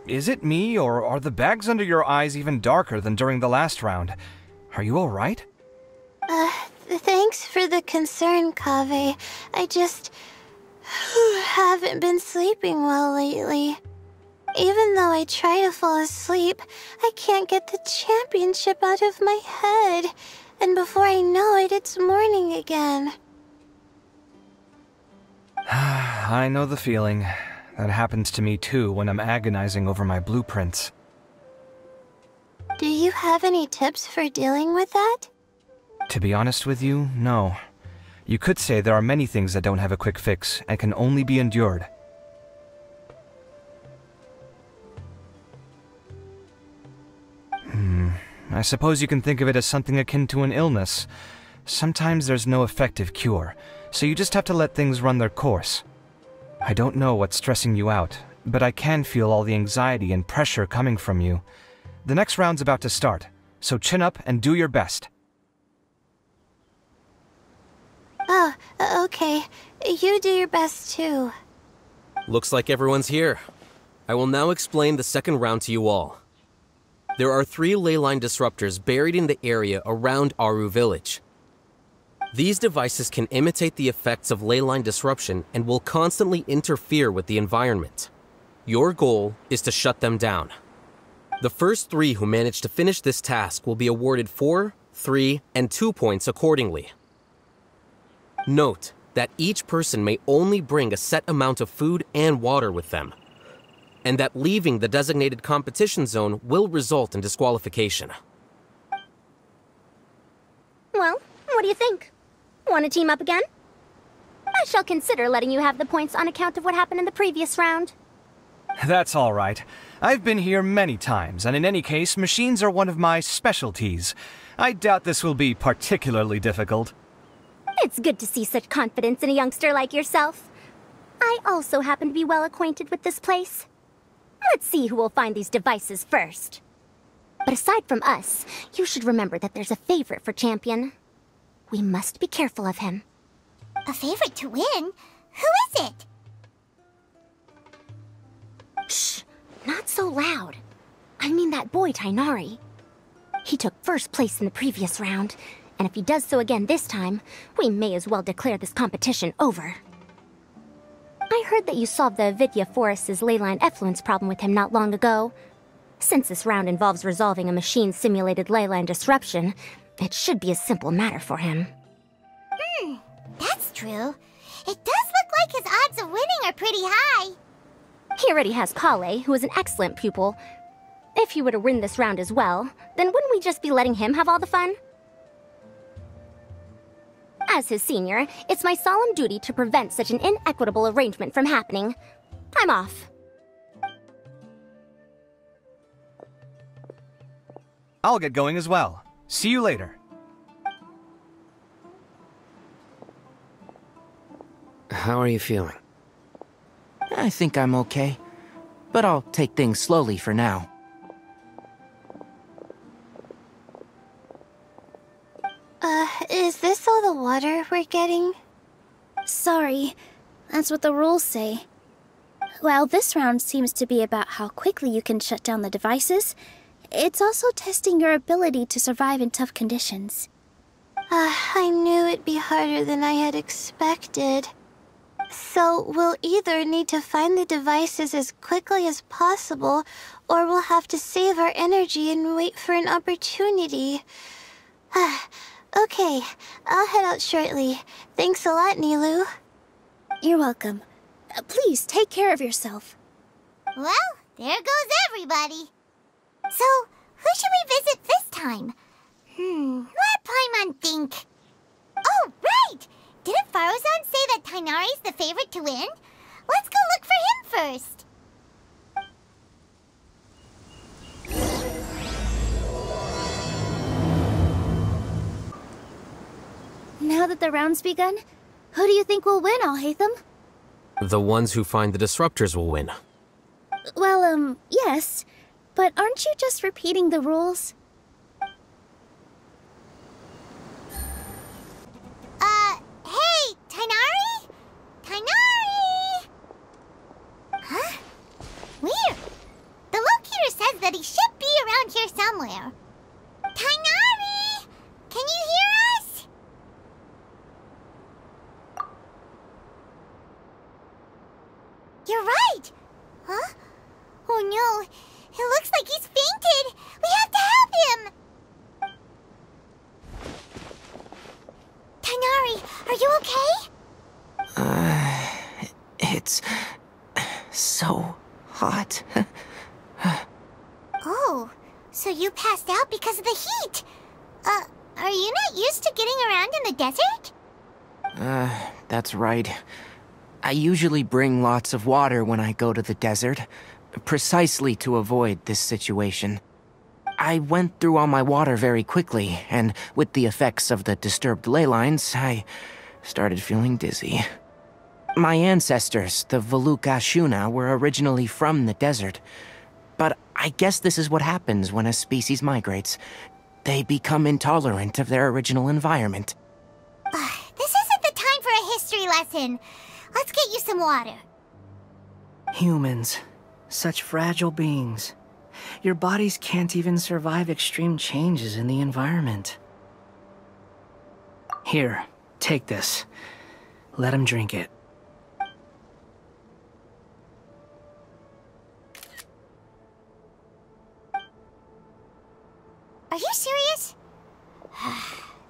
Is it me, or are the bags under your eyes even darker than during the last round? Are you alright? Thanks for the concern, Kaveh. I just haven't been sleeping well lately. Even though I try to fall asleep, I can't get the championship out of my head. And before I know it, it's morning again. I know the feeling. That happens to me too when I'm agonizing over my blueprints. Do you have any tips for dealing with that? To be honest with you, no. You could say there are many things that don't have a quick fix and can only be endured. I suppose you can think of it as something akin to an illness. Sometimes there's no effective cure, so you just have to let things run their course. I don't know what's stressing you out, but I can feel all the anxiety and pressure coming from you. The next round's about to start, so chin up and do your best. Oh, okay. You do your best too. Looks like everyone's here. I will now explain the second round to you all. There are 3 ley line disruptors buried in the area around Aru Village. These devices can imitate the effects of ley line disruption and will constantly interfere with the environment. Your goal is to shut them down. The first 3 who manage to finish this task will be awarded 4, 3, and 2 points accordingly. Note that each person may only bring a set amount of food and water with them, and that leaving the designated competition zone will result in disqualification. Well, what do you think? Want to team up again? I shall consider letting you have the points on account of what happened in the previous round. That's all right. I've been here many times, and in any case, machines are one of my specialties. I doubt this will be particularly difficult. It's good to see such confidence in a youngster like yourself. I also happen to be well acquainted with this place. Let's see who will find these devices first. But aside from us, you should remember that there's a favorite for Champion. We must be careful of him. A favorite to win? Who is it? Shh! Not so loud. I mean that boy, Tainari. He took first place in the previous round, and if he does so again this time, we may as well declare this competition over. I heard that you solved the Avidya Forest's leyline effluence problem with him not long ago. Since this round involves resolving a machine-simulated leyline disruption, it should be a simple matter for him. That's true. It does look like his odds of winning are pretty high. He already has Kale, who is an excellent pupil. If he were to win this round as well, then wouldn't we just be letting him have all the fun? As his senior, it's my solemn duty to prevent such an inequitable arrangement from happening. I'm off. I'll get going as well. See you later. How are you feeling? I think I'm okay, but I'll take things slowly for now. Is this all the water we're getting? Sorry, that's what the rules say. While this round seems to be about how quickly you can shut down the devices, it's also testing your ability to survive in tough conditions. I knew it'd be harder than I had expected. So we'll either need to find the devices as quickly as possible, or we'll have to save our energy and wait for an opportunity. Okay, I'll head out shortly. Thanks a lot, Nilu. You're welcome. Please take care of yourself. Well, there goes everybody. So, who should we visit this time? Let Paimon think. Oh, right! Didn't Farozan say that Tainari's the favorite to win? Let's go look for him first. Now that the round's begun, who do you think will win, Alhaitham? The ones who find the disruptors will win. Well, yes. But aren't you just repeating the rules? Hey, Tainari? Tainari! Huh? Where? Are you okay? It's so hot. Oh, so you passed out because of the heat. Are you not used to getting around in the desert? That's right. I usually bring lots of water when I go to the desert, precisely to avoid this situation. I went through all my water very quickly, and with the effects of the disturbed ley lines, I started feeling dizzy. My ancestors, the Valukashuna, were originally from the desert. But I guess this is what happens when a species migrates. They become intolerant of their original environment. This isn't the time for a history lesson. Let's get you some water. Humans. Such fragile beings. Your bodies can't even survive extreme changes in the environment. Here, take this. Let him drink it. Are you serious?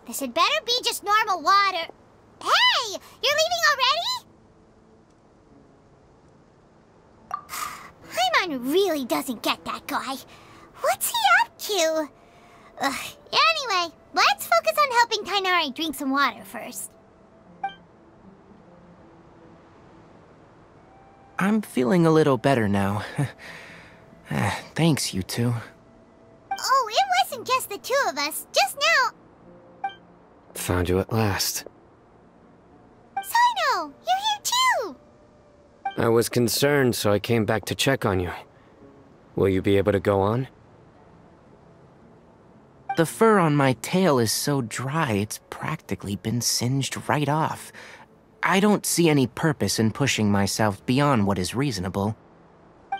This had better be just normal water. Hey! You're leaving already? Paimon really doesn't get that guy. What's he up to? Anyway, let's focus on helping Tighnari drink some water first. I'm feeling a little better now. Thanks, you two. Oh, it wasn't just the two of us. Just now. Found you at last. Sino, you're here too. I was concerned, so I came back to check on you. Will you be able to go on? The fur on my tail is so dry, it's practically been singed right off. I don't see any purpose in pushing myself beyond what is reasonable.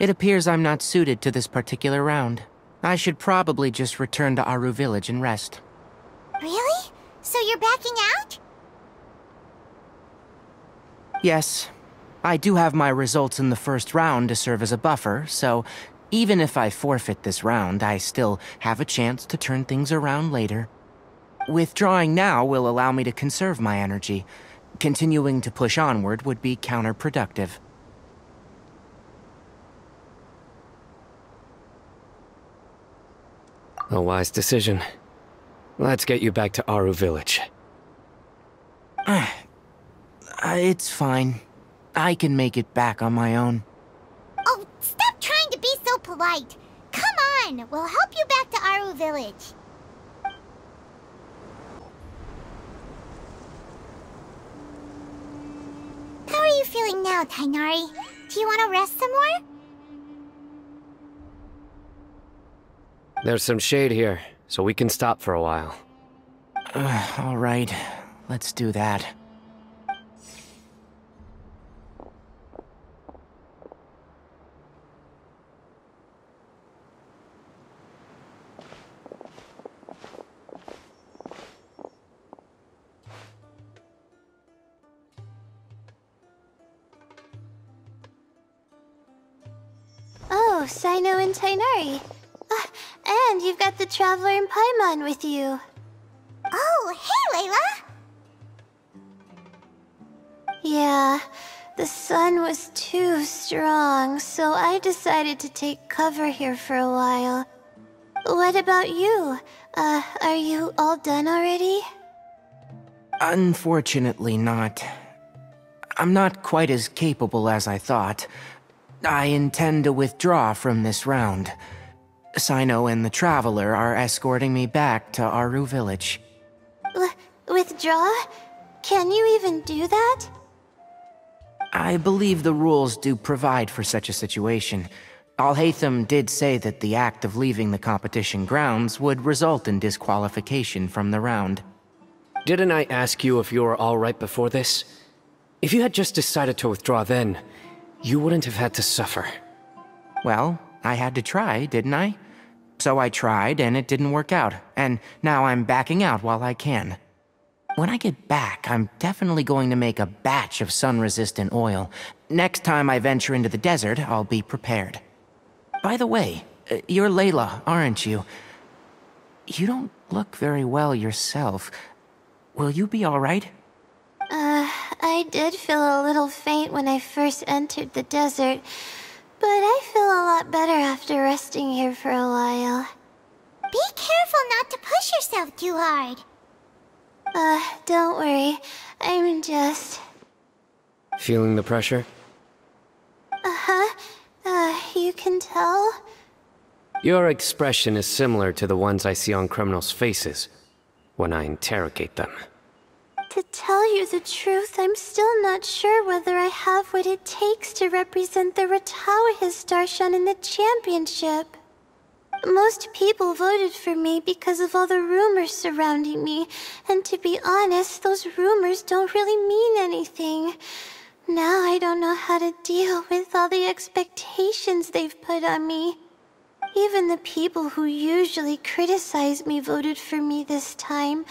It appears I'm not suited to this particular round. I should probably just return to Aru Village and rest. Really? So you're backing out? Yes. I do have my results in the first round to serve as a buffer, so even if I forfeit this round, I still have a chance to turn things around later. Withdrawing now will allow me to conserve my energy. Continuing to push onward would be counterproductive. A wise decision. Let's get you back to Aru Village. It's fine. I can make it back on my own. Oh, stop trying to be so polite. Come on, we'll help you back to Aru Village. How are you feeling now, Tighnari? Do you want to rest some more? There's some shade here, so we can stop for a while. All right. Let's do that. Oh, Sino and Tighnari. And you've got the Traveler and Paimon with you. Oh, hey, Layla! Yeah, the sun was too strong, so I decided to take cover here for a while. What about you? Are you all done already? Unfortunately not. I'm not quite as capable as I thought. I intend to withdraw from this round. Sino and the Traveler are escorting me back to Aru Village. Withdraw? Can you even do that? I believe the rules do provide for such a situation. Alhaitham did say that the act of leaving the competition grounds would result in disqualification from the round. Didn't I ask you if you were alright before this? If you had just decided to withdraw then, you wouldn't have had to suffer. Well, I had to try, didn't I? So I tried, and it didn't work out, and now I'm backing out while I can. When I get back, I'm definitely going to make a batch of sun-resistant oil. Next time I venture into the desert, I'll be prepared. By the way, you're Layla, aren't you? You don't look very well yourself. Will you be all right? I did feel a little faint when I first entered the desert, but I feel a lot better after resting here for a while. Be careful not to push yourself too hard. Don't worry. I'm just... Feeling the pressure? You can tell? Your expression is similar to the ones I see on criminals' faces when I interrogate them. To tell you the truth, I'm still not sure whether I have what it takes to represent the Ratawa Starshan in the championship. Most people voted for me because of all the rumors surrounding me, and to be honest, those rumors don't really mean anything. Now I don't know how to deal with all the expectations they've put on me. Even the people who usually criticize me voted for me this time.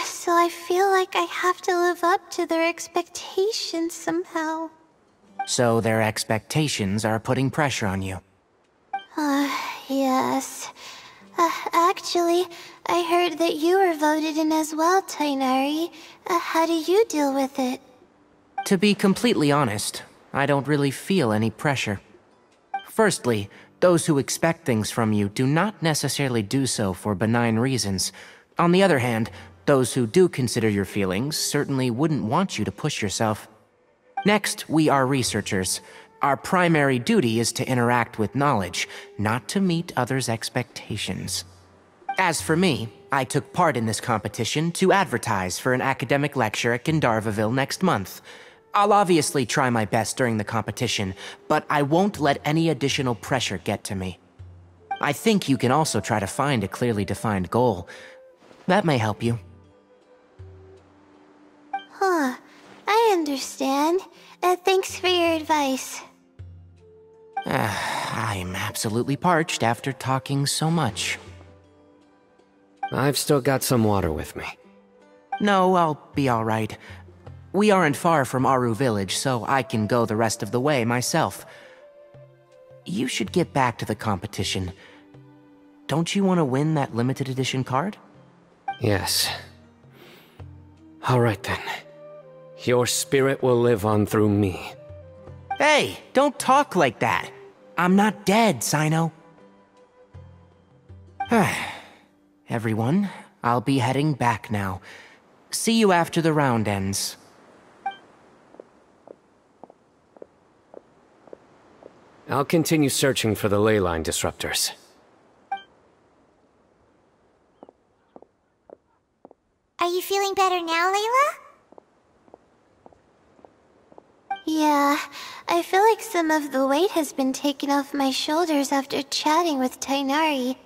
So I feel like I have to live up to their expectations somehow. So their expectations are putting pressure on you. Yes. Actually, I heard that you were voted in as well, Tainari. How do you deal with it? To be completely honest, I don't really feel any pressure. Firstly, those who expect things from you do not necessarily do so for benign reasons. On the other hand, those who do consider your feelings certainly wouldn't want you to push yourself. Next, we are researchers. Our primary duty is to interact with knowledge, not to meet others' expectations. As for me, I took part in this competition to advertise for an academic lecture at Gandharvaville next month. I'll obviously try my best during the competition, but I won't let any additional pressure get to me. I think you can also try to find a clearly defined goal. That may help you. I understand. Thanks for your advice. I'm absolutely parched after talking so much. I've still got some water with me. No, I'll be alright. We aren't far from Aru Village, so I can go the rest of the way myself. You should get back to the competition. Don't you want to win that limited edition card? Yes. Alright then. Your spirit will live on through me. Hey, don't talk like that. I'm not dead, Sino. Everyone, I'll be heading back now. See you after the round ends. I'll continue searching for the ley line disruptors. Are you feeling better now, Layla? Yeah, I feel like some of the weight has been taken off my shoulders after chatting with Tainari.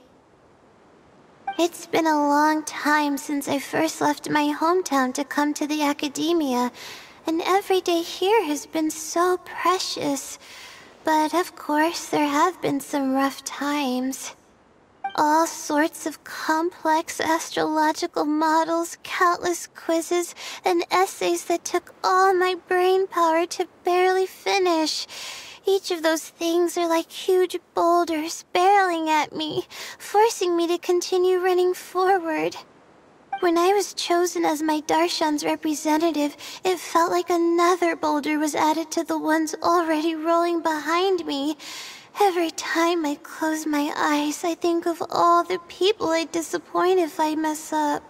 It's been a long time since I first left my hometown to come to the academia, and every day here has been so precious. But of course, there have been some rough times. All sorts of complex astrological models, countless quizzes, and essays that took all my brain power to barely finish. Each of those things are like huge boulders barreling at me, forcing me to continue running forward. When I was chosen as my Darshan's representative, it felt like another boulder was added to the ones already rolling behind me. Every time I close my eyes, I think of all the people I'd disappoint if I mess up.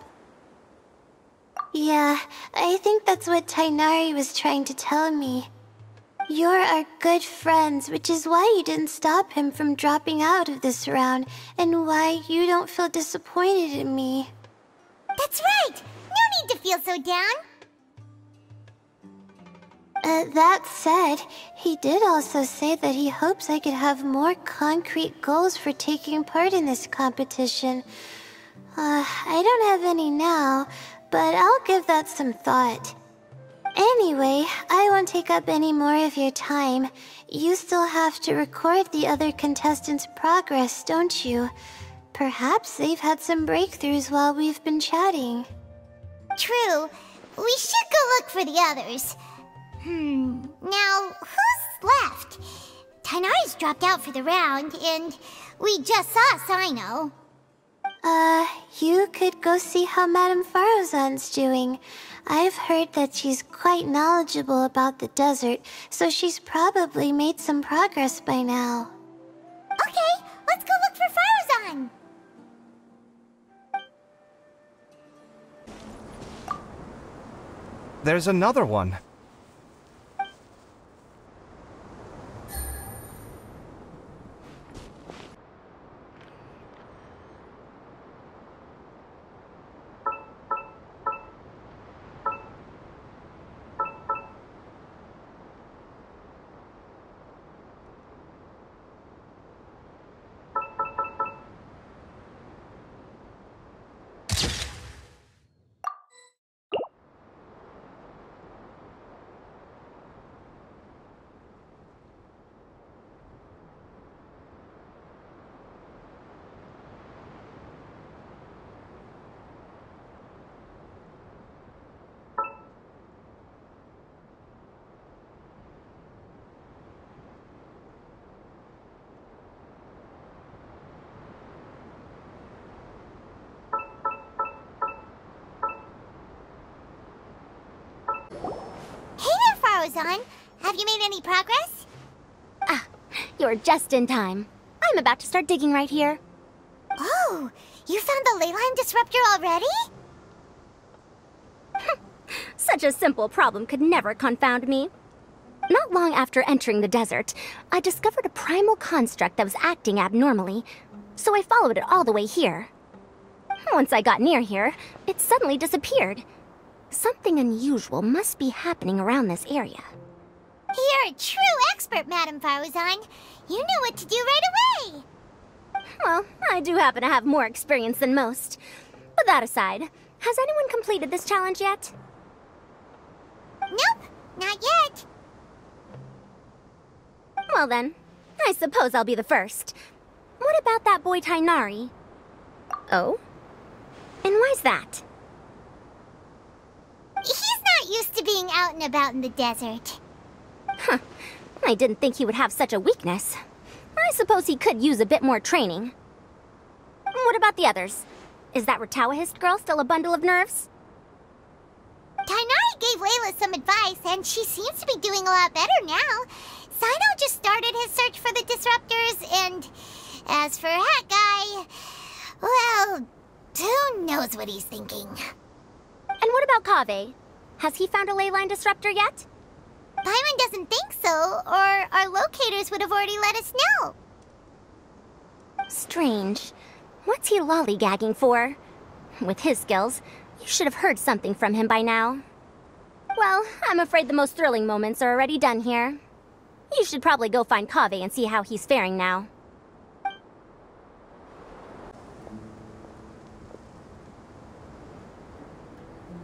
Yeah, I think that's what Tainari was trying to tell me. You're our good friends, which is why you didn't stop him from dropping out of this round, and why you don't feel disappointed in me. That's right! No need to feel so down! That said, he did also say that he hopes I could have more concrete goals for taking part in this competition. I don't have any now, but I'll give that some thought. Anyway, I won't take up any more of your time. You still have to record the other contestants' progress, don't you? Perhaps they've had some breakthroughs while we've been chatting. True. We should go look for the others. Now, who's left? Tainari's dropped out for the round, and we just saw Sino. You could go see how Madame Farozan's doing. I've heard that she's quite knowledgeable about the desert, so she's probably made some progress by now. Okay, let's go look for Farozan! There's another one. Farozan, have you made any progress? Ah, you're just in time. I'm about to start digging right here. Oh, you found the leyline disruptor already? Such a simple problem could never confound me. Not long after entering the desert, I discovered a primal construct that was acting abnormally, so I followed it all the way here. Once I got near here, it suddenly disappeared. Something unusual must be happening around this area. You're a true expert, Madame Farozan. You knew what to do right away. Well, I do happen to have more experience than most. But that aside, has anyone completed this challenge yet? Nope, not yet. Well then, I suppose I'll be the first. What about that boy Tainari? Oh? And why's that? He's not used to being out and about in the desert. Huh. I didn't think he would have such a weakness. I suppose he could use a bit more training. What about the others? Is that Ratawahist girl still a bundle of nerves? Tainari gave Layla some advice, and she seems to be doing a lot better now. Sino just started his search for the disruptors, and as for Hat Guy, well, who knows what he's thinking. And what about Kaveh? Has he found a leyline disruptor yet? Paimon doesn't think so, or our locators would have already let us know. Strange. What's he lollygagging for? With his skills, you should have heard something from him by now. Well, I'm afraid the most thrilling moments are already done here. You should probably go find Kaveh and see how he's faring now.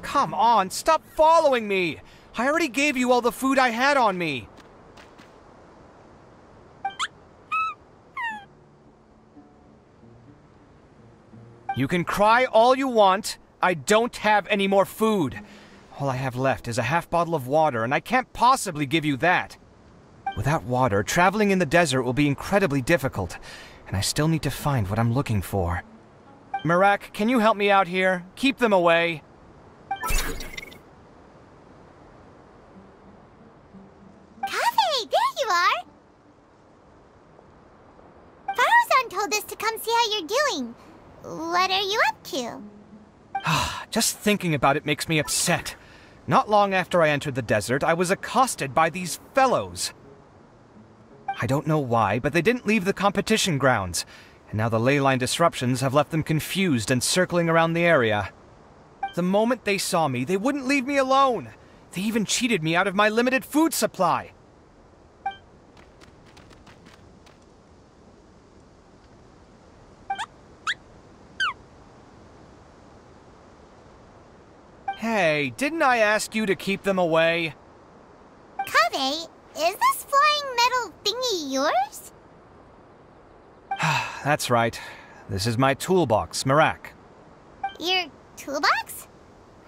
Come on, stop following me! I already gave you all the food I had on me! You can cry all you want. I don't have any more food. All I have left is a half bottle of water, and I can't possibly give you that. Without water, traveling in the desert will be incredibly difficult, and I still need to find what I'm looking for. Merak, can you help me out here? Keep them away. Kaveh, there you are! Farozan told us to come see how you're doing. What are you up to? Just thinking about it makes me upset. Not long after I entered the desert, I was accosted by these fellows. I don't know why, but they didn't leave the competition grounds, and now the leyline disruptions have left them confused and circling around the area. The moment they saw me, they wouldn't leave me alone. They even cheated me out of my limited food supply. Hey, didn't I ask you to keep them away? Kaveh, is this flying metal thingy yours? That's right. This is my toolbox, Merak. Your toolbox?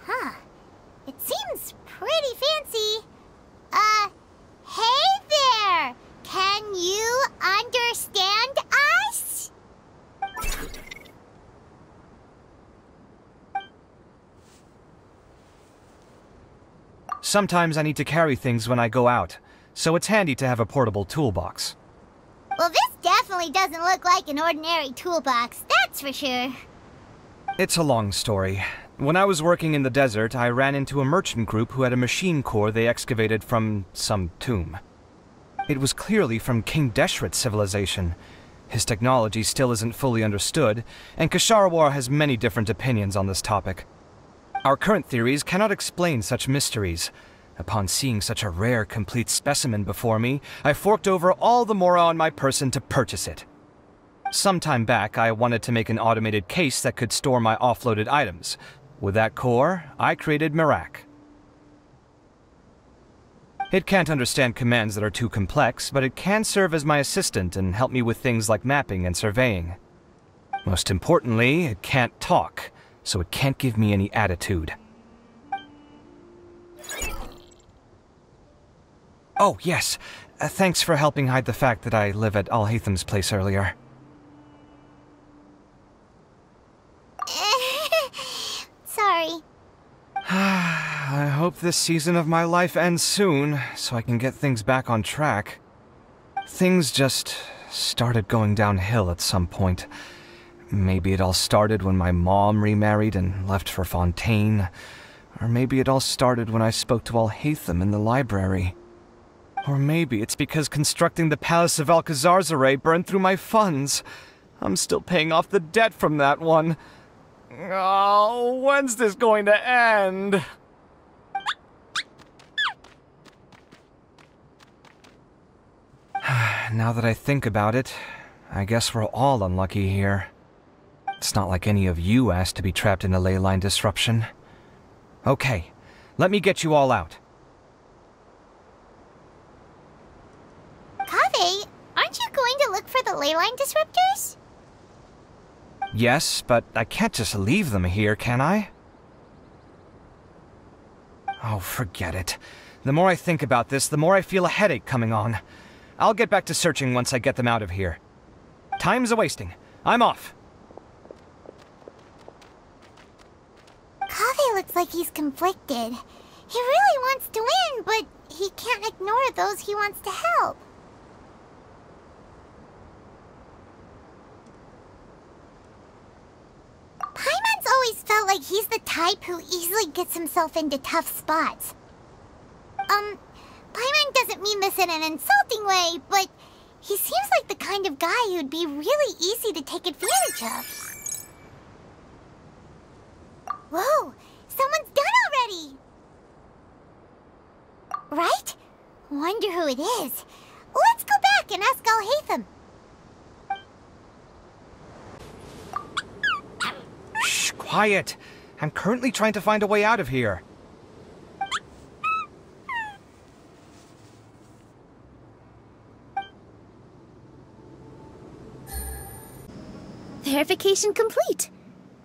Huh. It seems pretty fancy. Hey there! Can you understand us? Sometimes I need to carry things when I go out, so it's handy to have a portable toolbox. Well, this definitely doesn't look like an ordinary toolbox, that's for sure. It's a long story. When I was working in the desert, I ran into a merchant group who had a machine core they excavated from some tomb. It was clearly from King Deshret's civilization. His technology still isn't fully understood, and Kshahrewar has many different opinions on this topic. Our current theories cannot explain such mysteries. Upon seeing such a rare, complete specimen before me, I forked over all the mora on my person to purchase it. Some time back, I wanted to make an automated case that could store my offloaded items. With that core, I created Mirak. It can't understand commands that are too complex, but it can serve as my assistant and help me with things like mapping and surveying. Most importantly, it can't talk, so it can't give me any attitude. Oh, yes. Thanks for helping hide the fact that I live at Alhatham's place earlier. Sorry. I hope this season of my life ends soon, so I can get things back on track. Things just started going downhill at some point. Maybe it all started when my mom remarried and left for Fontaine. Or maybe it all started when I spoke to Alhatham in the library. Or maybe it's because constructing the Palace of Alcazar's burned through my funds. I'm still paying off the debt from that one. Oh, when's this going to end? Now that I think about it, I guess we're all unlucky here. It's not like any of you asked to be trapped in a ley line disruption. Okay, let me get you all out. Kaveh, aren't you going to look for the ley line disruptors? Yes, but I can't just leave them here, can I? Oh, forget it. The more I think about this, the more I feel a headache coming on. I'll get back to searching once I get them out of here. Time's a-wasting. I'm off. Kaveh looks like he's conflicted. He really wants to win, but he can't ignore those he wants to help. Paimon's always felt like he's the type who easily gets himself into tough spots. Paimon doesn't mean this in an insulting way, but he seems like the kind of guy who'd be really easy to take advantage of. Whoa! Someone's done already! Right? Wonder who it is. Let's go back and ask Alhatham. Shh, quiet. I'm currently trying to find a way out of here. Verification complete.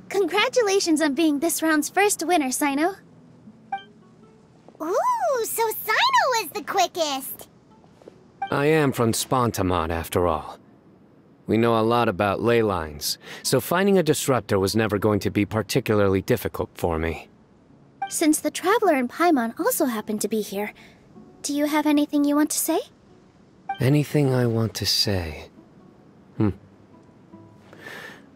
Congratulations on being this round's first winner, Sino. Ooh, so Sino was the quickest. I am from Spontamod, after all. We know a lot about ley lines, so finding a disruptor was never going to be particularly difficult for me. Since the Traveler and Paimon also happen to be here, do you have anything you want to say? Anything I want to say?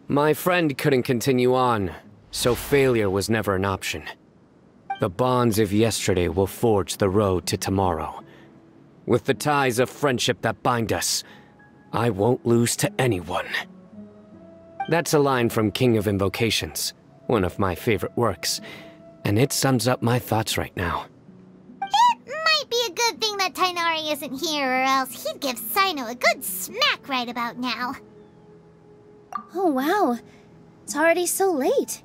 My friend couldn't continue on, so failure was never an option. The bonds of yesterday will forge the road to tomorrow. With the ties of friendship that bind us, I won't lose to anyone. That's a line from King of Invocations, one of my favorite works, and it sums up my thoughts right now. It might be a good thing that Tighnari isn't here, or else he'd give Sino a good smack right about now. Oh wow, it's already so late.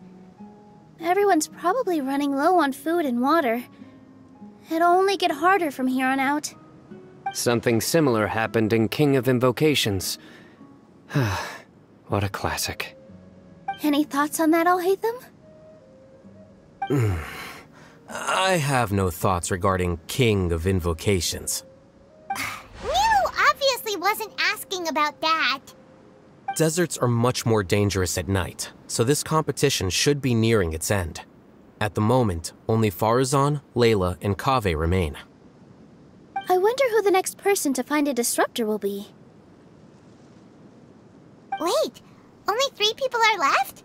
Everyone's probably running low on food and water. It'll only get harder from here on out. Something similar happened in King of Invocations. What a classic. Any thoughts on that, Alhatham? I have no thoughts regarding King of Invocations. Milu obviously wasn't asking about that. Deserts are much more dangerous at night, so this competition should be nearing its end. At the moment, only Farazan, Layla, and Kaveh remain. I wonder who the next person to find a disruptor will be. Wait, only 3 people are left?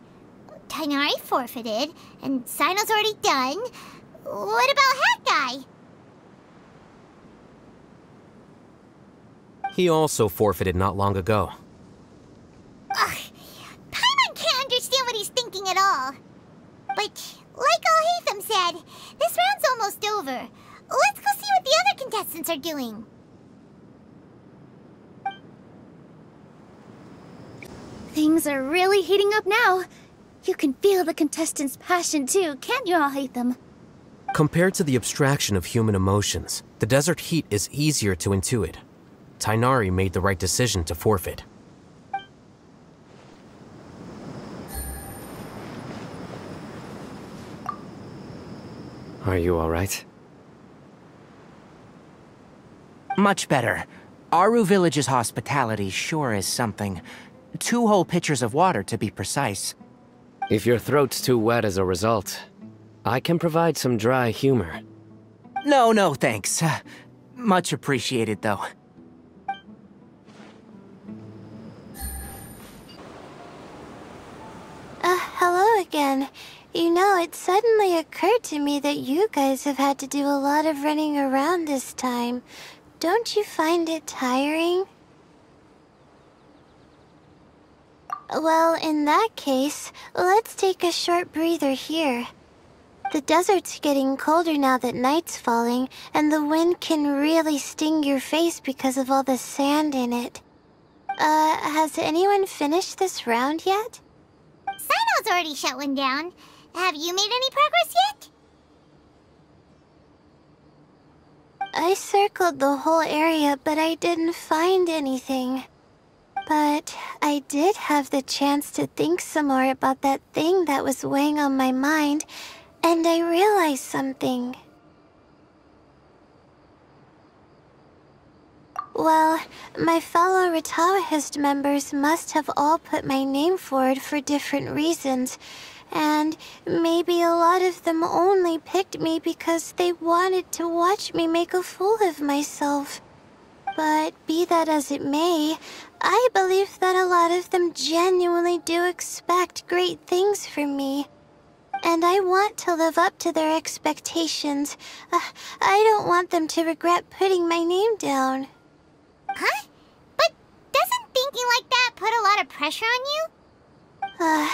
Tighnari forfeited, and Sino's already done. What about Hat Guy? He also forfeited not long ago. Ugh, Paimon can't understand what he's thinking at all. But, like Al-Haytham said, this round's almost over. Let's go see what the other contestants are doing. Things are really heating up now. You can feel the contestants' passion too, can't you, Al-Haytham? Compared to the abstraction of human emotions, the desert heat is easier to intuit. Tighnari made the right decision to forfeit. Are you alright? Much better. Aru Village's hospitality sure is something. 2 whole pitchers of water, to be precise. If your throat's too wet as a result, I can provide some dry humor. No, thanks. Much appreciated, though. Hello again. You know, it suddenly occurred to me that you guys have had to do a lot of running around this time. Don't you find it tiring? Well, in that case, let's take a short breather here. The desert's getting colder now that night's falling, and the wind can really sting your face because of all the sand in it. Has anyone finished this round yet? Sino's already shut one down. Have you made any progress yet? I circled the whole area, but I didn't find anything. But I did have the chance to think some more about that thing that was weighing on my mind, and I realized something. Well, my fellow Ritawahist members must have all put my name forward for different reasons, and maybe a lot of them only picked me because they wanted to watch me make a fool of myself. But be that as it may, I believe that a lot of them genuinely do expect great things from me. And I want to live up to their expectations. I don't want them to regret putting my name down. Huh? But doesn't thinking like that put a lot of pressure on you?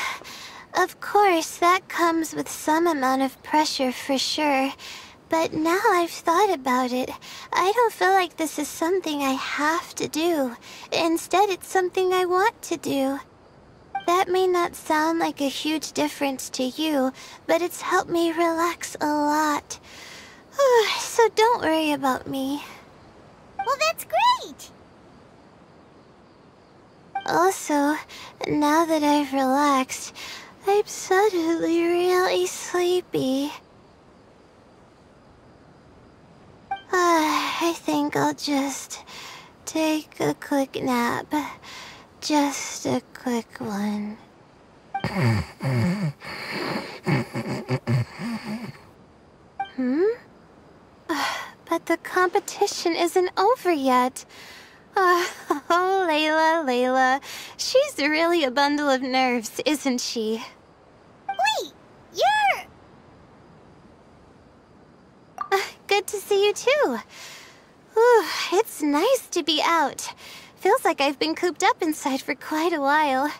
Of course, that comes with some amount of pressure for sure. But now I've thought about it, I don't feel like this is something I have to do. Instead, it's something I want to do. That may not sound like a huge difference to you, but it's helped me relax a lot. So don't worry about me. Well, that's great! Also, now that I've relaxed, I'm suddenly really sleepy. I think I'll just take a quick nap. Just a quick one. But the competition isn't over yet. Oh, Layla. She's really a bundle of nerves, isn't she? Wait, you're... Good to see you too. It's nice to be out. Feels like I've been cooped up inside for quite a while.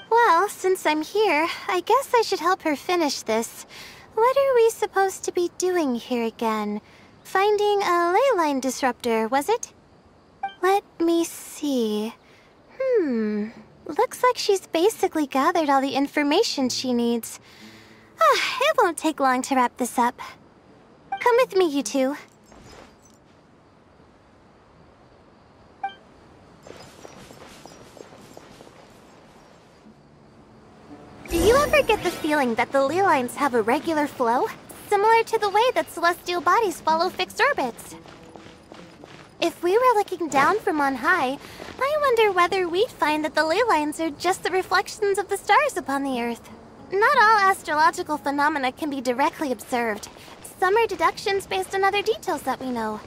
Well, since I'm here, I guess I should help her finish this. What are we supposed to be doing here again? Finding a ley line disruptor, was it? Let me see. Looks like she's basically gathered all the information she needs. It won't take long to wrap this up. Come with me, you two. Do you ever get the feeling that the ley lines have a regular flow? Similar to the way that celestial bodies follow fixed orbits? If we were looking down from on high, I wonder whether we'd find that the ley lines are just the reflections of the stars upon the Earth. Not all astrological phenomena can be directly observed. Some are deductions based on other details that we know.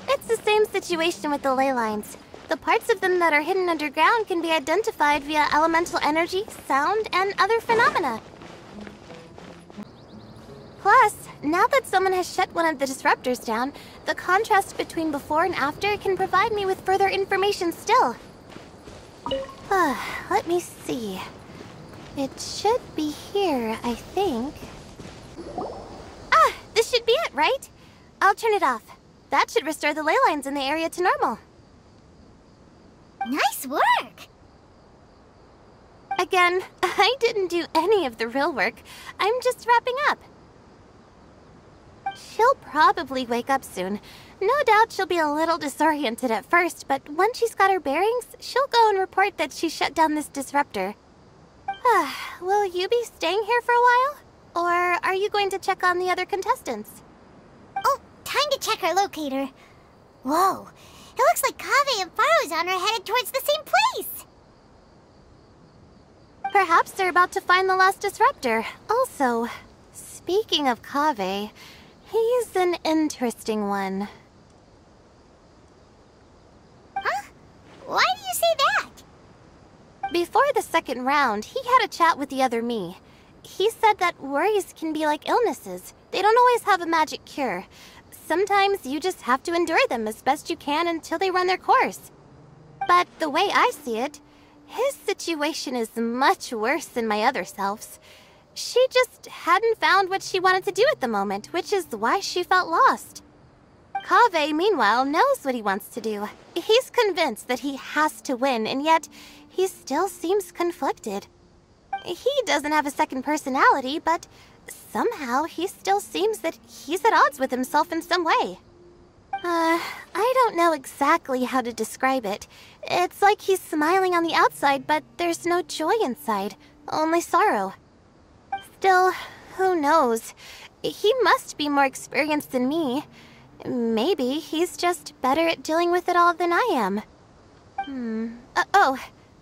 It's the same situation with the ley lines. The parts of them that are hidden underground can be identified via elemental energy, sound, and other phenomena. Plus, now that someone has shut one of the disruptors down, the contrast between before and after can provide me with further information still. Let me see. It should be here, I think. Ah, this should be it, right? I'll turn it off. That should restore the ley lines in the area to normal. Nice work! Again, I didn't do any of the real work. I'm just wrapping up. She'll probably wake up soon. No doubt she'll be a little disoriented at first, but once she's got her bearings, she'll go and report that she shut down this disruptor. Will you be staying here for a while? Or are you going to check on the other contestants? Oh, time to check our locator. Whoa, it looks like Kaveh and Faruzan are headed towards the same place. Perhaps they're about to find the last disruptor. Also, speaking of Kaveh, he's an interesting one. Huh? Why do you say that? Before the second round, he had a chat with the other me. He said that worries can be like illnesses. They don't always have a magic cure. Sometimes you just have to endure them as best you can until they run their course. But the way I see it, his situation is much worse than my other self's. She just hadn't found what she wanted to do at the moment, which is why she felt lost. Kaveh, meanwhile, knows what he wants to do. He's convinced that he has to win, and yet he still seems conflicted. He doesn't have a second personality, but somehow he still seems that he's at odds with himself in some way. I don't know exactly how to describe it. It's like he's smiling on the outside, but there's no joy inside, only sorrow. Still, who knows? He must be more experienced than me. Maybe he's just better at dealing with it all than I am.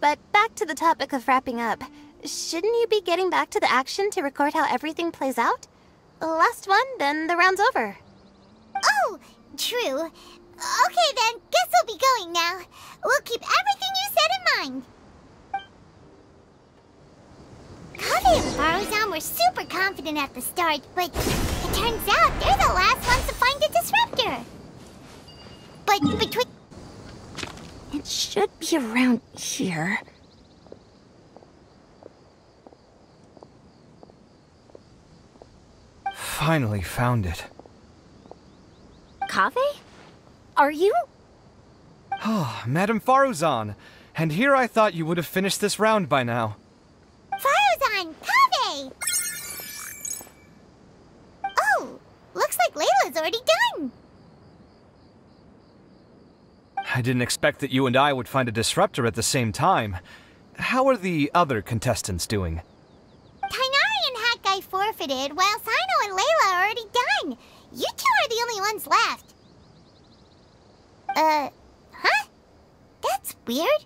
But back to the topic of wrapping up. Shouldn't you be getting back to the action to record how everything plays out? Last one, then the round's over. Oh, true. Okay then, guess we'll be going now. We'll keep everything you said in mind. Kaveh and Faruzan were super confident at the start, but it turns out they're the last ones to find the disruptor. But between... It should be around here. Finally found it. Kaveh? Are you? Oh, Madame Faruzan. And here I thought you would have finished this round by now. Faruzan! Kaveh! Oh, looks like Layla's already done. I didn't expect that you and I would find a disruptor at the same time. How are the other contestants doing? Tainari and Hat Guy forfeited, while Sino and Layla are already done. You two are the only ones left. Huh? That's weird.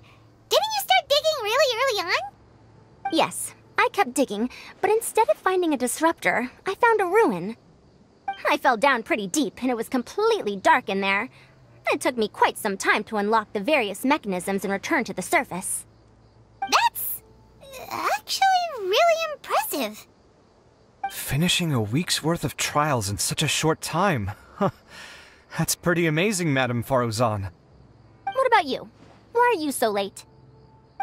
Didn't you start digging really early on? Yes, I kept digging, but instead of finding a disruptor, I found a ruin. I fell down pretty deep, and it was completely dark in there. It took me quite some time to unlock the various mechanisms and return to the surface. That's actually really impressive. Finishing a week's worth of trials in such a short time. Huh. That's pretty amazing, Madame Faruzan. What about you? Why are you so late?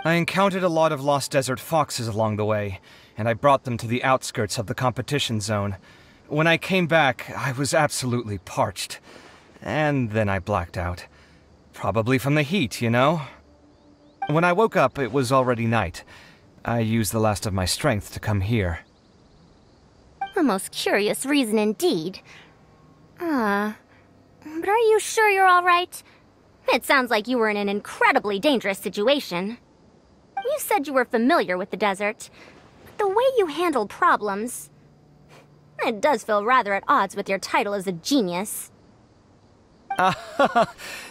I encountered a lot of lost desert foxes along the way, and I brought them to the outskirts of the competition zone. When I came back, I was absolutely parched. And then I blacked out. Probably from the heat, you know? When I woke up, it was already night. I used the last of my strength to come here. A most curious reason indeed. But are you sure you're all right? It sounds like you were in an incredibly dangerous situation. You said you were familiar with the desert, but the way you handled problems... It does feel rather at odds with your title as a genius.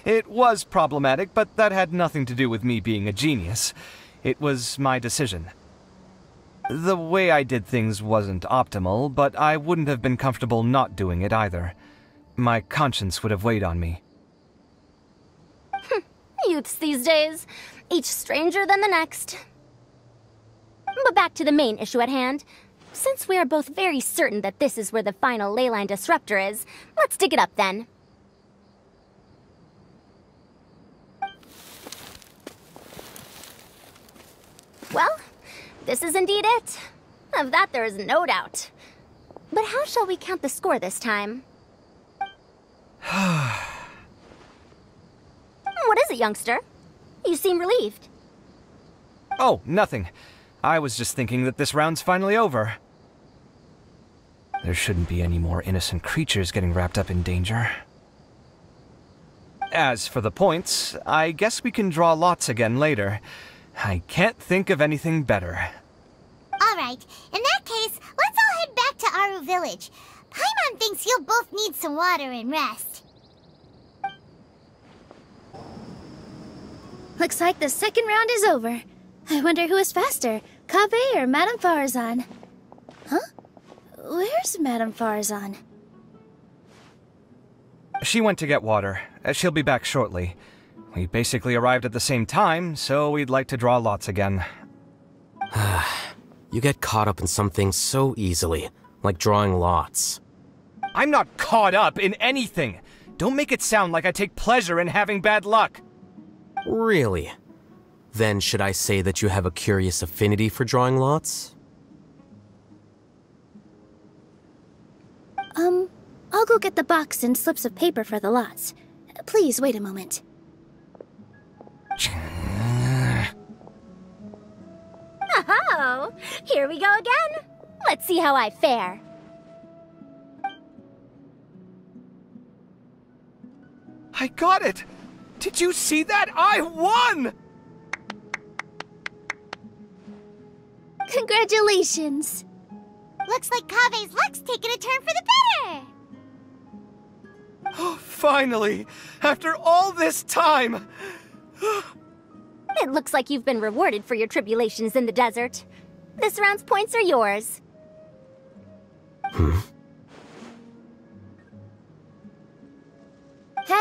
It was problematic, but that had nothing to do with me being a genius. It was my decision. The way I did things wasn't optimal, but I wouldn't have been comfortable not doing it either. My conscience would have weighed on me. Youths these days, each stranger than the next. But back to the main issue at hand. Since we are both very certain that this is where the final leyline disruptor is, let's dig it up then. Well, this is indeed it. Of that there is no doubt. But how shall we count the score this time? What is it, youngster? You seem relieved. Oh, nothing. I was just thinking that this round's finally over. There shouldn't be any more innocent creatures getting wrapped up in danger. As for the points, I guess we can draw lots again later. I can't think of anything better. Alright, in that case, let's all head back to Aru Village. Paimon thinks you'll both need some water and rest. Looks like the second round is over. I wonder who is faster, Kaveh or Madame Farazan? Huh? Where's Madame Farazan? She went to get water. She'll be back shortly. We basically arrived at the same time, so we'd like to draw lots again. You get caught up in something so easily, like drawing lots. I'm not caught up in anything! Don't make it sound like I take pleasure in having bad luck! Really? Then should I say that you have a curious affinity for drawing lots? I'll go get the box and slips of paper for the lots. Please wait a moment. Oh, here we go again. Let's see how I fare. I got it! Did you see that? I won! Congratulations! Looks like Kaveh's luck's taking a turn for the better! Oh, finally! After all this time! It looks like you've been rewarded for your tribulations in the desert. This round's points are yours.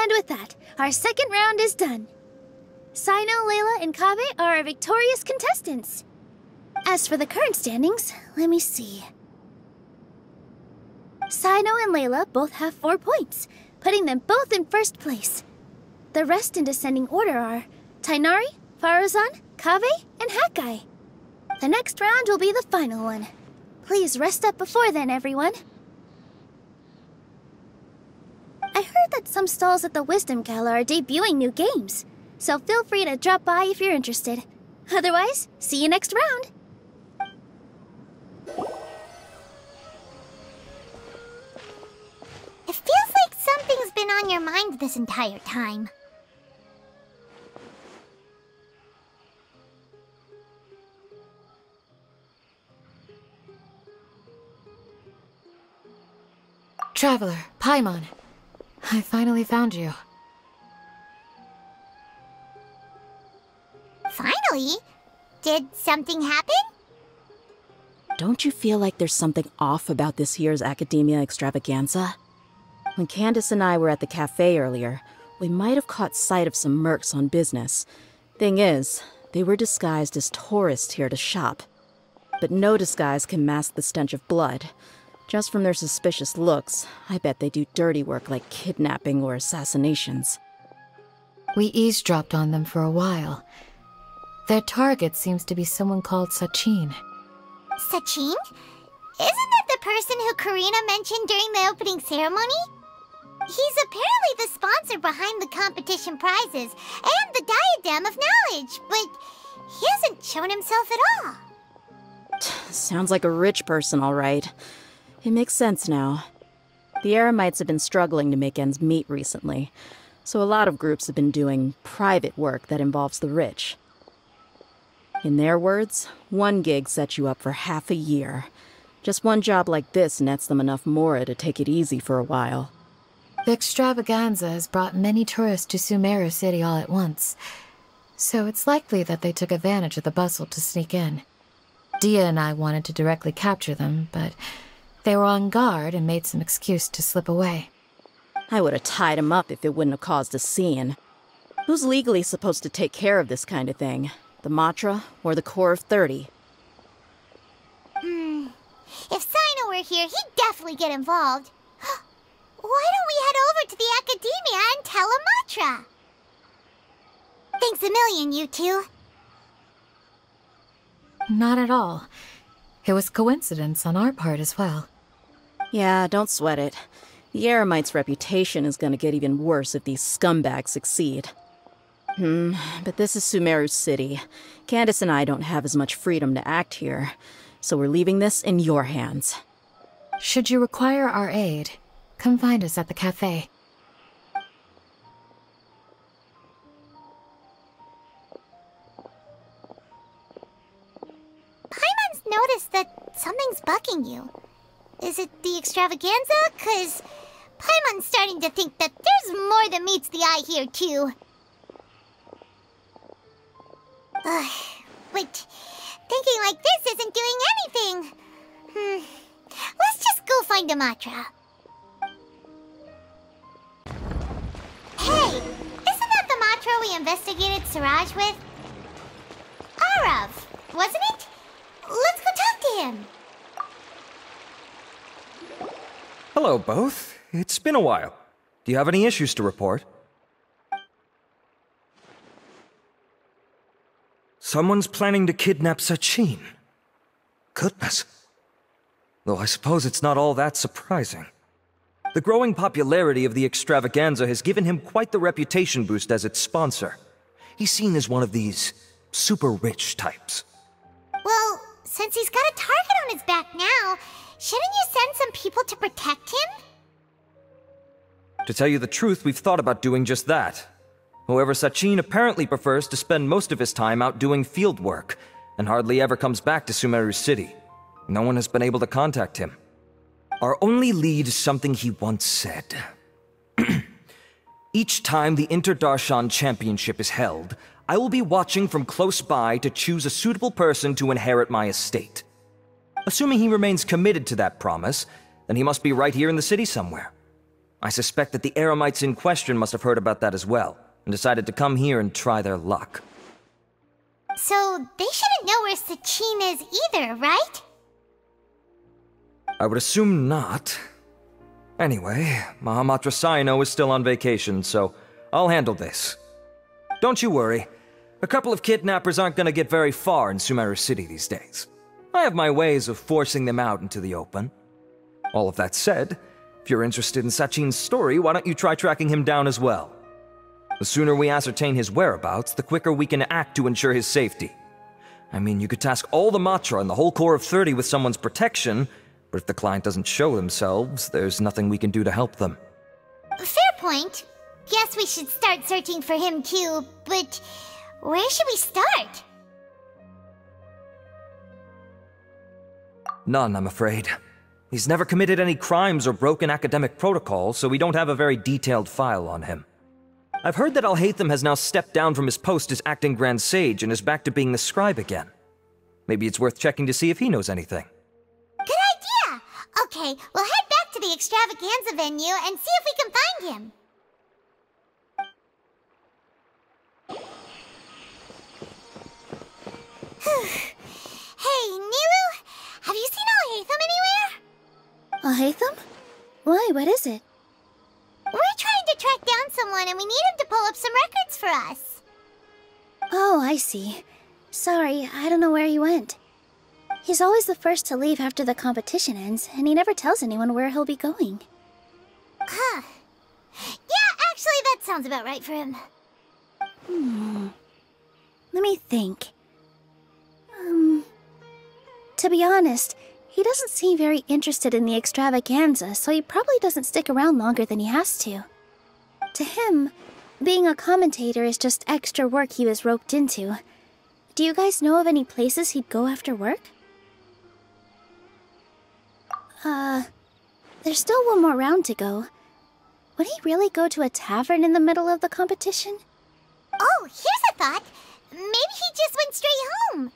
And with that, our second round is done. Sino, Layla, and Kaveh are our victorious contestants. As for the current standings, let me see. Sino and Layla both have 4 points, putting them both in first place. The rest in descending order are Tainari, Farazan, Kaveh, and Hakai. The next round will be the final one. Please rest up before then, everyone. I heard that some stalls at the Wisdom Gala are debuting new games, so feel free to drop by if you're interested. Otherwise, see you next round! It feels like something's been on your mind this entire time. Traveler, Paimon. I finally found you. Finally? Did something happen? Don't you feel like there's something off about this year's Academia Extravaganza? When Candace and I were at the cafe earlier, we might have caught sight of some mercs on business. Thing is, they were disguised as tourists here to shop. But no disguise can mask the stench of blood. Just from their suspicious looks, I bet they do dirty work like kidnapping or assassinations. We eavesdropped on them for a while. Their target seems to be someone called Sachin. Sachin? Isn't that the person who Karina mentioned during the opening ceremony? He's apparently the sponsor behind the competition prizes and the Diadem of Knowledge, but he hasn't shown himself at all. Sounds like a rich person, all right. It makes sense now. The Eremites have been struggling to make ends meet recently, so a lot of groups have been doing private work that involves the rich. In their words, one gig sets you up for half a year. Just one job like this nets them enough mora to take it easy for a while. The extravaganza has brought many tourists to Sumeru City all at once, so it's likely that they took advantage of the bustle to sneak in. Dia and I wanted to directly capture them, but they were on guard and made some excuse to slip away. I would have tied him up if it wouldn't have caused a scene. Who's legally supposed to take care of this kind of thing? The Matra or the Corps of 30? If Sino were here, he'd definitely get involved. Why don't we head over to the Academia and tell Amatra? Thanks a million, you two. Not at all. It was coincidence on our part as well. Yeah, don't sweat it. The Eremite's reputation is gonna get even worse if these scumbags succeed. But this is Sumeru City. Candace and I don't have as much freedom to act here, so we're leaving this in your hands. Should you require our aid, come find us at the cafe. Paimon's noticed that something's bugging you. Is it the extravaganza? 'Cause Paimon's starting to think that there's more than meets the eye here, too. But thinking like this isn't doing anything. Let's just go find Amatra. Hey, isn't that the Matra we investigated Siraj with? Arav, wasn't it? Let's go talk to him. Hello, both. It's been a while. Do you have any issues to report? Someone's planning to kidnap Sachin. Goodness. Though I suppose it's not all that surprising. The growing popularity of the extravaganza has given him quite the reputation boost as its sponsor. He's seen as one of these super rich types. Well, since he's got a target on his back now, shouldn't you send some people to protect him? To tell you the truth, we've thought about doing just that. However, Sachin apparently prefers to spend most of his time out doing field work, and hardly ever comes back to Sumeru City. No one has been able to contact him. Our only lead is something he once said. Each time the Inter-Darshan Championship is held, I will be watching from close by to choose a suitable person to inherit my estate. Assuming he remains committed to that promise, then he must be right here in the city somewhere. I suspect that the Eremites in question must have heard about that as well, and decided to come here and try their luck. So they shouldn't know where Sachin is either, right? I would assume not. Anyway, Mahamatra Saino is still on vacation, so I'll handle this. Don't you worry. A couple of kidnappers aren't gonna get very far in Sumeru City these days. I have my ways of forcing them out into the open. All of that said, if you're interested in Sachin's story, why don't you try tracking him down as well? The sooner we ascertain his whereabouts, the quicker we can act to ensure his safety. I mean, you could task all the Matra and the whole Corps of 30 with someone's protection, but if the client doesn't show themselves, there's nothing we can do to help them. Fair point. Guess we should start searching for him too, but where should we start? None, I'm afraid. He's never committed any crimes or broken academic protocol, so we don't have a very detailed file on him. I've heard that Alhaitham has now stepped down from his post as acting Grand Sage and is back to being the scribe again. Maybe it's worth checking to see if he knows anything. Good idea! Okay, we'll head back to the extravaganza venue and see if we can find him. Hey, Niru, have you seen Alhaitham anywhere? Alhaitham? Why, what is it? We're trying to track down someone and we need him to pull up some records for us. Oh, I see. Sorry, I don't know where he went. He's always the first to leave after the competition ends, and he never tells anyone where he'll be going. Huh. Yeah, actually, that sounds about right for him. Let me think. To be honest, he doesn't seem very interested in the extravaganza, so he probably doesn't stick around longer than he has to. To him, being a commentator is just extra work he was roped into. Do you guys know of any places he'd go after work? There's still one more round to go. Would he really go to a tavern in the middle of the competition? Oh, here's a thought. Maybe he just went straight home.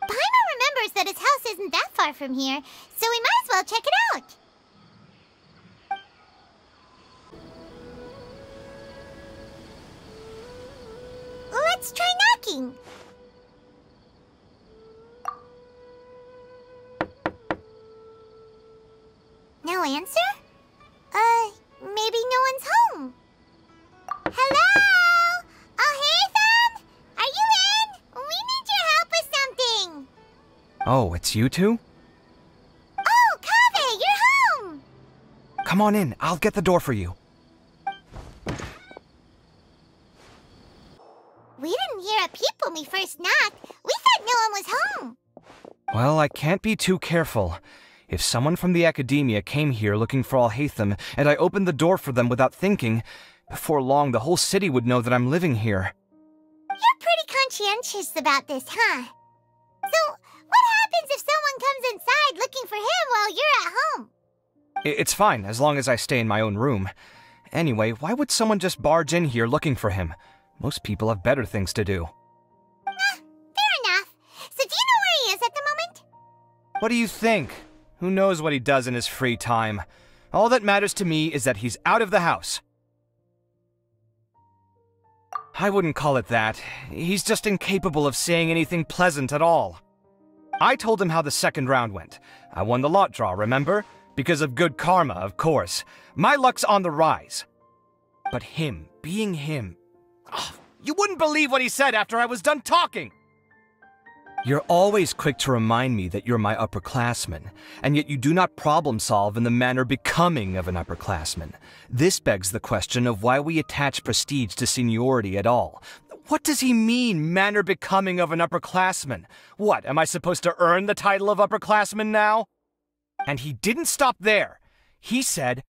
Paimon remembers that his house isn't that far from here, so we might as well check it out. Let's try knocking. No answer? Maybe no one's home. Hello? Alhaitham? Are you in? We need your help with something. Oh, it's you two? Oh, Kaveh, you're home! Come on in, I'll get the door for you. We didn't hear a peep when we first knocked. We thought no one was home. Well, I can't be too careful. If someone from the Academia came here looking for Alhaitham, and I opened the door for them without thinking, before long the whole city would know that I'm living here. You're pretty conscientious about this, huh? So, what happens if someone comes inside looking for him while you're at home? It's fine, as long as I stay in my own room. Anyway, why would someone just barge in here looking for him? Most people have better things to do. Fair enough. So do you know where he is at the moment? What do you think? Who knows what he does in his free time? All that matters to me is that he's out of the house. I wouldn't call it that. He's just incapable of saying anything pleasant at all. I told him how the second round went. I won the lot draw, remember? Because of good karma, of course. My luck's on the rise. But him, being him... Oh, you wouldn't believe what he said after I was done talking! You're always quick to remind me that you're my upperclassman, and yet you do not problem solve in the manner becoming of an upperclassman. This begs the question of why we attach prestige to seniority at all. What does he mean, manner becoming of an upperclassman? What, am I supposed to earn the title of upperclassman now? And he didn't stop there. He said,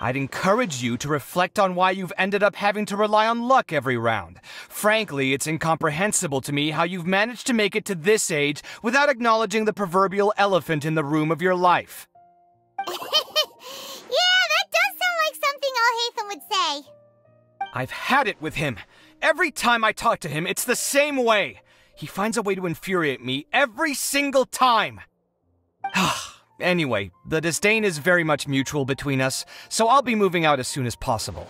I'd encourage you to reflect on why you've ended up having to rely on luck every round. Frankly, it's incomprehensible to me how you've managed to make it to this age without acknowledging the proverbial elephant in the room of your life. Yeah, that does sound like something Alhaitham would say. I've had it with him. Every time I talk to him, it's the same way. He finds a way to infuriate me every single time. Anyway, the disdain is very much mutual between us, so I'll be moving out as soon as possible.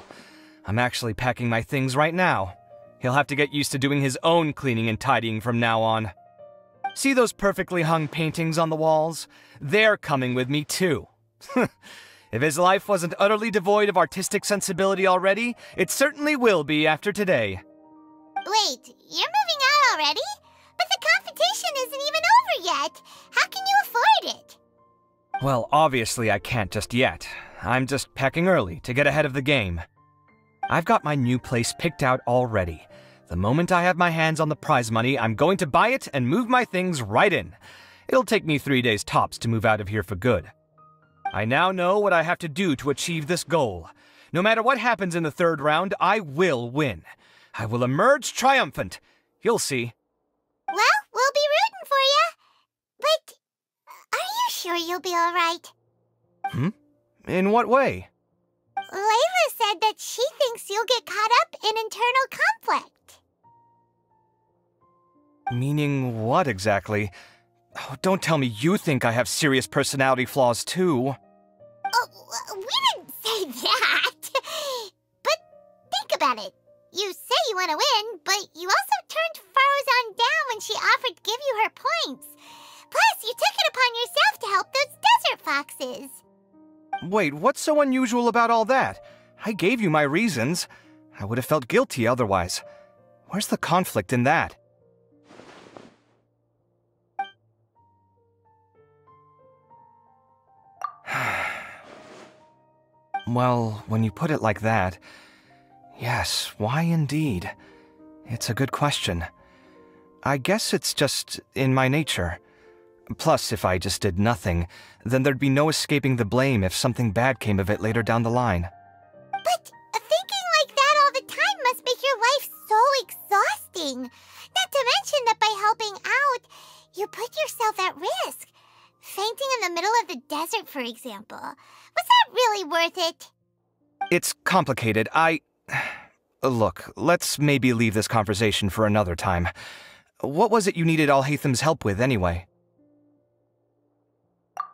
I'm actually packing my things right now. He'll have to get used to doing his own cleaning and tidying from now on. See those perfectly hung paintings on the walls? They're coming with me too. If his life wasn't utterly devoid of artistic sensibility already, it certainly will be after today. Wait, you're moving out already? But the competition isn't even over yet. How can you afford it? Well, obviously I can't just yet. I'm just packing early to get ahead of the game. I've got my new place picked out already. The moment I have my hands on the prize money, I'm going to buy it and move my things right in. It'll take me 3 days tops to move out of here for good. I now know what I have to do to achieve this goal. No matter what happens in the third round, I will win. I will emerge triumphant. You'll see. Well, we'll be rooting for you. But are you sure you'll be all right? In what way? Layla said that she thinks you'll get caught up in internal conflict. Meaning what exactly? Oh, don't tell me you think I have serious personality flaws too. Oh, we didn't say that. But think about it. You say you want to win, but you also turned Farozan down when she offered to give you her points. Plus, you took it upon yourself to help those desert foxes. Wait, what's so unusual about all that? I gave you my reasons. I would have felt guilty otherwise. Where's the conflict in that? Well, when you put it like that, yes, why indeed? It's a good question. I guess it's just in my nature. Plus, if I just did nothing, then there'd be no escaping the blame if something bad came of it later down the line. But thinking like that all the time must make your life so exhausting. Not to mention that by helping out, you put yourself at risk. Fainting in the middle of the desert, for example. Was that really worth it? It's complicated. Look, let's maybe leave this conversation for another time. What was it you needed Alhatham's help with, anyway?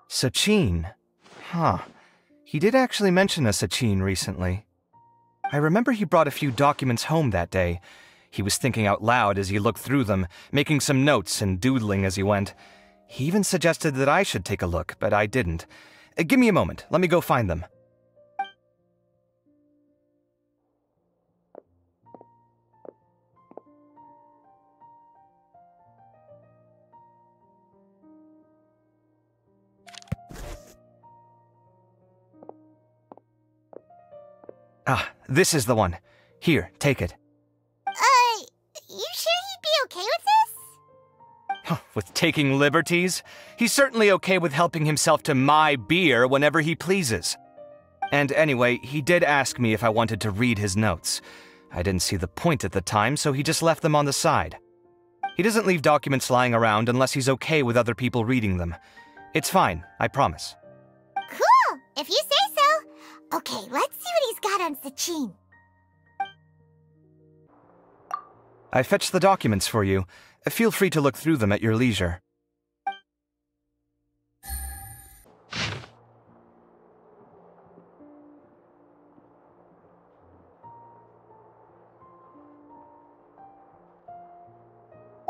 Sachin. Huh. He did actually mention a Sachin recently. I remember he brought a few documents home that day. He was thinking out loud as he looked through them, making some notes and doodling as he went. He even suggested that I should take a look, but I didn't. Give me a moment. Let me go find them. Ah, this is the one. Here, take it. You sure he'd be okay with this? With taking liberties? He's certainly okay with helping himself to my beer whenever he pleases. And anyway, he did ask me if I wanted to read his notes. I didn't see the point at the time, so he just left them on the side. He doesn't leave documents lying around unless he's okay with other people reading them. It's fine, I promise. Cool, if you say so. Okay, let's see what he's got on Sachin. I fetched the documents for you. Feel free to look through them at your leisure.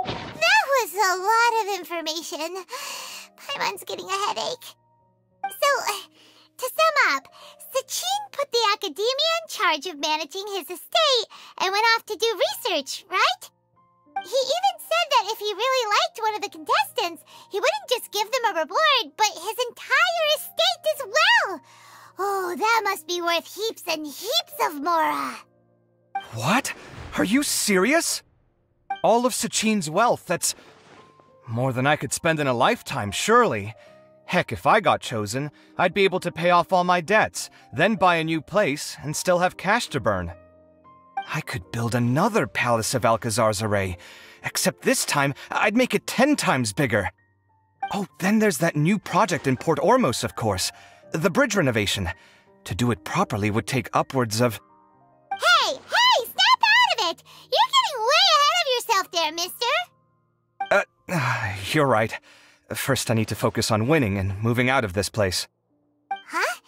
That was a lot of information. Paimon's getting a headache. So, to sum up, Sachin put the academia in charge of managing his estate and went off to do research, right? He even said that if he really liked one of the contestants, he wouldn't just give them a reward, but his entire estate as well. Oh, that must be worth heaps and heaps of mora. What? Are you serious? All of Sachin's wealth, that's more than I could spend in a lifetime, surely. Heck, if I got chosen, I'd be able to pay off all my debts, then buy a new place, and still have cash to burn. I could build another Palace of Alcazar's array, except this time, I'd make it 10 times bigger. Oh, then there's that new project in Port Ormos, of course. The bridge renovation. To do it properly would take upwards of... Hey, snap out of it! You're getting way ahead of yourself there, mister! You're right. First, I need to focus on winning and moving out of this place. Huh?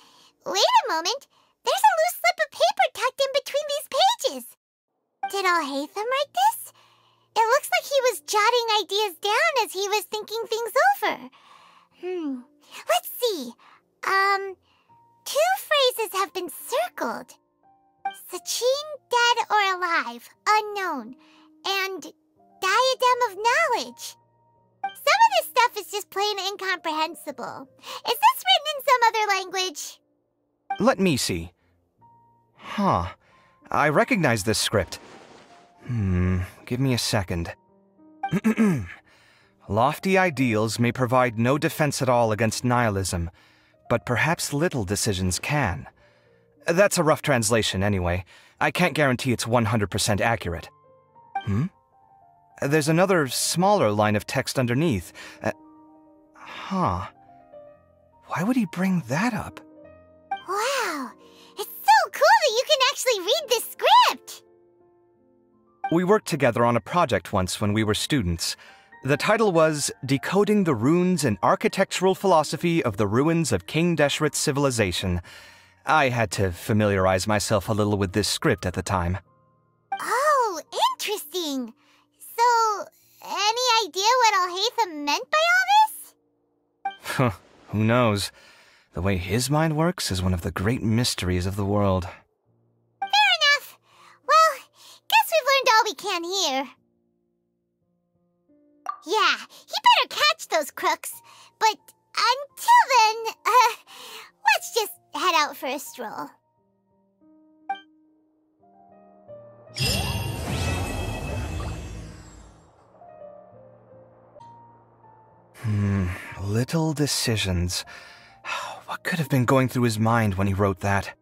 Wait a moment. There's a loose slip of paper tucked in between these pages. Did Alhaitham write this? It looks like he was jotting ideas down as he was thinking things over. Let's see. 2 phrases have been circled. Sachin, dead or alive, unknown, and diadem of knowledge. Some of this stuff is just plain incomprehensible. Is this written in some other language? Let me see. Huh. I recognize this script. Give me a second. Lofty ideals may provide no defense at all against nihilism, but perhaps little decisions can. That's a rough translation anyway. I can't guarantee it's 100% accurate. There's another smaller line of text underneath. Why would he bring that up? Wow, it's so cool that you can actually read this script! We worked together on a project once when we were students. The title was Decoding the Runes and Architectural Philosophy of the Ruins of King Deshret's Civilization. I had to familiarize myself a little with this script at the time. Oh, interesting. So, any idea what Alhaitham meant by all this? Who knows? The way his mind works is one of the great mysteries of the world. Fair enough. Well, guess we've learned all we can here. Yeah, he better catch those crooks. But until then, let's just head out for a stroll. Little decisions. What could have been going through his mind when he wrote that?